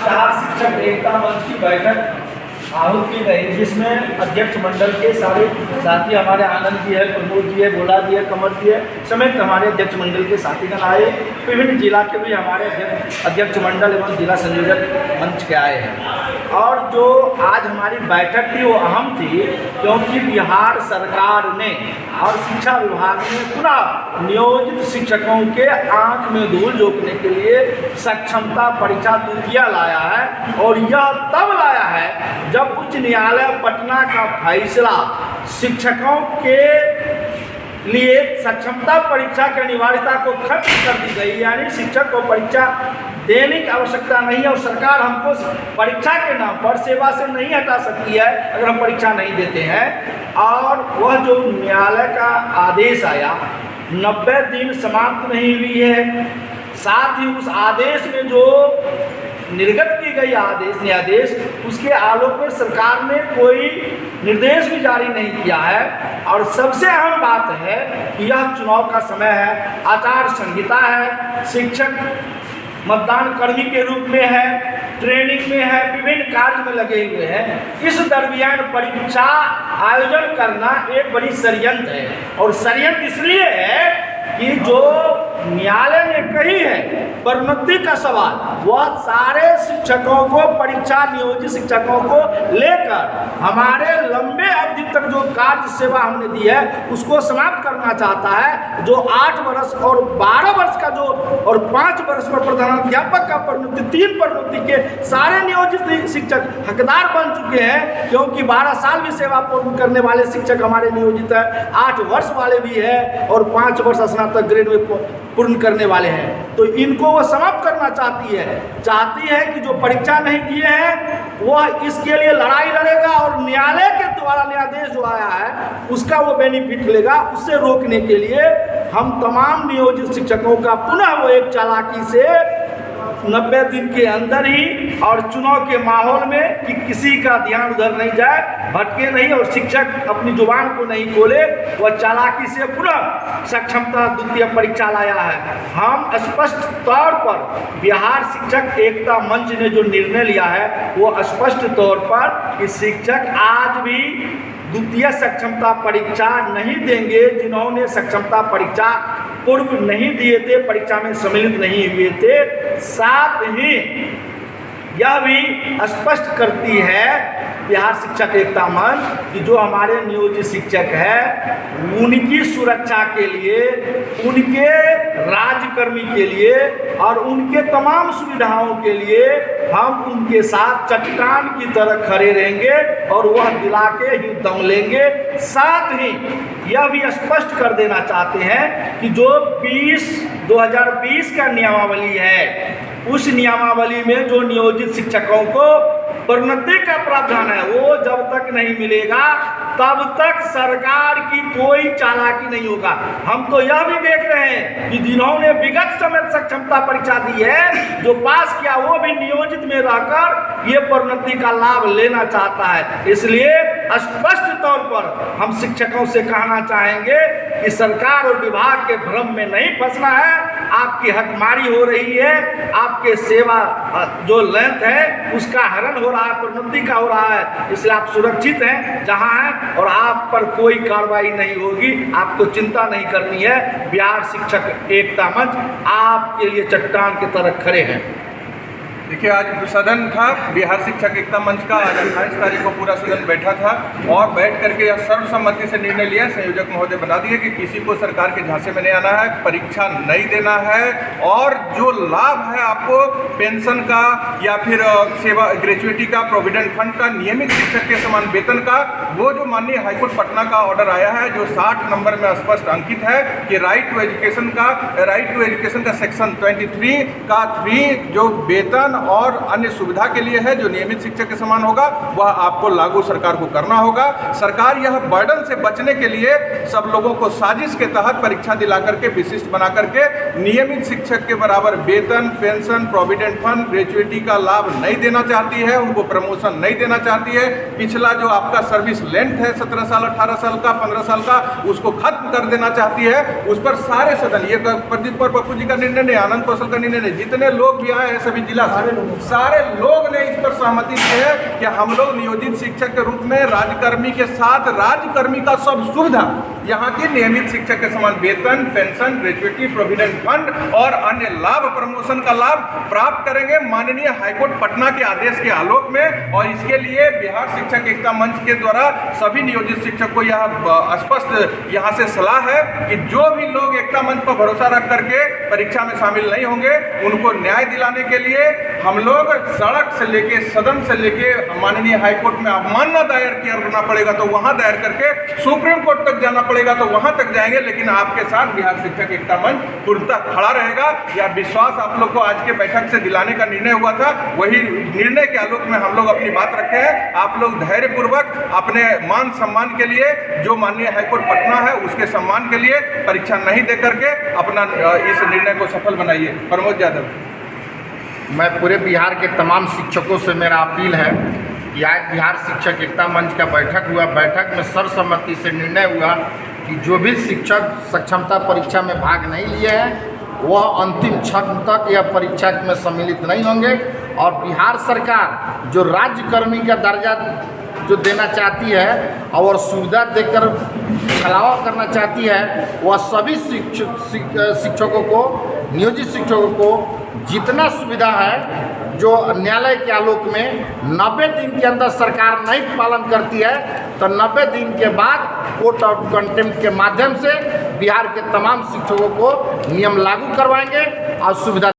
बिहार शिक्षक एकता मंच की बैठक आहूत की गई, जिसमें अध्यक्ष मंडल के सारे साथी हमारे आनंद जी है, प्रमोद जी है, भोला जी है, कमर जी है समेत हमारे अध्यक्ष मंडल के साथीगण आए। विभिन्न जिला के भी हमारे अध्यक्ष मंडल एवं जिला संयोजक मंच के आए हैं। और जो आज हमारी बैठक थी वो अहम थी, क्योंकि बिहार सरकार ने और शिक्षा विभाग ने पुनः नियोजित शिक्षकों के आंख में धूल झोंकने के लिए सक्षमता परीक्षा द्वितीय लाया है। और यह तब लाया है जब उच्च न्यायालय पटना का फैसला शिक्षकों के लिए सक्षमता परीक्षा की अनिवार्यता को खत्म कर दी गई, यानी शिक्षक को परीक्षा देने की आवश्यकता नहीं है और सरकार हमको परीक्षा के नाम पर सेवा से नहीं हटा सकती है अगर हम परीक्षा नहीं देते हैं। और वह जो न्यायालय का आदेश आया 90 दिन समाप्त नहीं हुई है, साथ ही उस आदेश में जो निर्गत की गई न्यायाधीश उसके आलोक में सरकार ने कोई निर्देश भी जारी नहीं किया है। और सबसे अहम बात है कि यह चुनाव का समय है, आचार संहिता है, शिक्षक मतदान कर्मी के रूप में है, ट्रेनिंग में है, विभिन्न कार्य में लगे हुए हैं। इस दरमियान परीक्षा आयोजन करना एक बड़ी षड्यंत्र है। और षड्यंत्र इसलिए है कि जो न्यायालय ने कही है प्रोन्नति का सवाल, वह सारे शिक्षकों को परीक्षा नियोजित शिक्षकों को लेकर हमारे लंबे अवधि तक जो कार्य सेवा हमने दी है उसको समाप्त करना चाहता है। जो 8 वर्ष और 12 वर्ष का जो और 5 वर्ष पर प्रधानाध्यापक का प्रोन्नति, 3 प्रोन्नति के सारे नियोजित शिक्षक हकदार बन चुके हैं, क्योंकि 12 साल भी सेवा पूर्ण करने वाले शिक्षक हमारे नियोजित है, 8 वर्ष वाले भी है और 5 वर्ष स्नातक ग्रेड में पूर्ण करने वाले हैं। तो इनको वो समाप्त करना चाहती है कि जो परीक्षा नहीं दिए हैं वह इसके लिए लड़ाई लड़ेगा और न्यायालय के द्वारा न्यायाधीश जो आया है उसका वो बेनिफिट लेगा। उससे रोकने के लिए हम तमाम नियोजित शिक्षकों का पुनः वो एक चालाकी से 90 दिन के अंदर ही और चुनाव के माहौल में कि किसी का ध्यान उधर नहीं जाए, भटके नहीं और शिक्षक अपनी जुबान को नहीं खोले, वह चालाकी से पुनः सक्षमता द्वितीय परीक्षा लाया है। हम स्पष्ट तौर पर बिहार शिक्षक एकता मंच ने जो निर्णय लिया है वो स्पष्ट तौर पर कि शिक्षक आज भी द्वितीय सक्षमता परीक्षा नहीं देंगे। जिन्होंने सक्षमता परीक्षा पूर्व नहीं दिए थे, परीक्षा में सम्मिलित नहीं हुए थे, साथ ही यह भी स्पष्ट करती है बिहार शिक्षक एकता मंच कि जो हमारे नियोजित शिक्षक है उनकी सुरक्षा के लिए, उनके राज्यकर्मी के लिए और उनके तमाम सुविधाओं के लिए हम उनके साथ चट्टान की तरह खड़े रहेंगे और वह दिला के ही दम लेंगे। साथ ही यह भी स्पष्ट कर देना चाहते हैं कि जो 2020 का नियमावली है उस नियमावली में जो नियोजित शिक्षकों को प्रोन्नति का प्रावधान है वो जब तक नहीं मिलेगा तब तक सरकार की कोई चालाकी नहीं होगा। हम तो यह भी देख रहे हैं कि जिन्होंने विगत समय सक्षमता परीक्षा दी है, जो पास किया, वो भी नियोजित में रहकर ये प्रोन्नति का लाभ लेना चाहता है। इसलिए स्पष्ट तौर पर हम शिक्षकों से कहना चाहेंगे कि सरकार और विभाग के भ्रम में नहीं फंसना है। आपकी हकमारी हो रही है, आपके सेवा जो लेंथ है उसका हरण हो रहा है, प्रोन्नति का हो रहा है, इसलिए आप सुरक्षित हैं जहां हैं और आप पर कोई कार्रवाई नहीं होगी। आपको चिंता नहीं करनी है। बिहार शिक्षक एकता मंच आपके लिए चट्टान की तरह खड़े हैं। देखिए, आज सदन था बिहार शिक्षक एकता मंच का। आज 28 तारीख को पूरा सदन बैठा था और बैठ करके यह सर्वसम्मति से निर्णय लिया, संयोजक महोदय बना दिए कि किसी को सरकार के झांसे में नहीं आना है, परीक्षा नहीं देना है और जो लाभ है आपको पेंशन का या फिर सेवा ग्रेजुएटी का, प्रोविडेंट फंड का, नियमित शिक्षक के समान वेतन का, वो जो माननीय हाईकोर्ट पटना का ऑर्डर आया है जो 60 नंबर में स्पष्ट अंकित है कि राइट टू एजुकेशन का सेक्शन 23 का 3 जो वेतन और अन्य सुविधा के लिए है, जो नियमित शिक्षक के समान होगा, वह आपको लागू सरकार को करना होगा। सरकार यह बर्डन से बचने के लिए सब लोगों को साजिश के तहत परीक्षा दिला करके विशिष्ट बना करके नियमित शिक्षक के बराबर बराबर वेतन, पेंशन, प्रोविडेंट फंड, ग्रेजुएटी का लाभ नहीं देना चाहती है, उनको प्रमोशन नहीं देना चाहती है। पिछला जो आपका सर्विस लेंथ है 17 साल, 18 साल का, 15 साल का, उसको खत्म कर देना चाहती है। उस पर सारे सदन, ये प्रदीप और पप्पू जी का निर्णय नहीं, आनंद कौशल का निर्णय नहीं, जितने लोग भी आए हैं सभी जिला सारे लोग ने इस पर सहमति दी है कि हम लोग नियोजित शिक्षक के रूप में राज्यकर्मी के साथ राज्यकर्मी का सब सुविधा यहाँ के नियमित शिक्षक के समान वेतन, पेंशन, ग्रेजुएटी, प्रोविडेंट फंड और अन्य लाभ, प्रमोशन का लाभ प्राप्त करेंगे माननीय हाईकोर्ट पटना के आदेश के आलोक में। और इसके लिए बिहार शिक्षक एकता मंच के द्वारा सभी नियोजित शिक्षक को यह स्पष्ट यहाँ से सलाह है कि जो भी लोग एकता मंच पर भरोसा रख करके परीक्षा में शामिल नहीं होंगे, उनको न्याय दिलाने के लिए हम लोग सड़क से लेके, सदन से लेके माननीय हाईकोर्ट में अवमानना दायर करना पड़ेगा तो वहां दायर करके, सुप्रीम कोर्ट तक जाना पड़ेगा तो वहां तक जाएंगे, लेकिन आपके साथ बिहार शिक्षक एकता मंच पूर्णतः खड़ा रहेगा। यह विश्वास आप लोग को आज के बैठक से दिलाने का निर्णय हुआ था, वही निर्णय के आलोक में हम लोग अपनी बात रखे हैं। आप लोग धैर्यपूर्वक अपने मान सम्मान के लिए, जो माननीय हाईकोर्ट पटना है उसके सम्मान के लिए परीक्षा नहीं दे करके अपना इस निर्णय को सफल बनाइए। प्रमोद यादव। मैं पूरे बिहार के तमाम शिक्षकों से मेरा अपील है कि आज बिहार शिक्षक एकता मंच का बैठक हुआ, बैठक में सर्वसम्मति से निर्णय हुआ कि जो भी शिक्षक सक्षमता परीक्षा में भाग नहीं लिए हैं वह अंतिम क्षण तक यह परीक्षा में सम्मिलित नहीं होंगे। और बिहार सरकार जो राज्यकर्मी का दर्जा जो देना चाहती है और सुविधा देकर छलावा करना चाहती है, वह सभी शिक्षकों को, नियोजित शिक्षकों को जितना सुविधा है जो न्यायालय के आलोक में 90 दिन के अंदर सरकार नहीं पालन करती है तो 90 दिन के बाद कोर्ट ऑफ कंटेम्प्ट के माध्यम से बिहार के तमाम शिक्षकों को नियम लागू करवाएंगे और सुविधा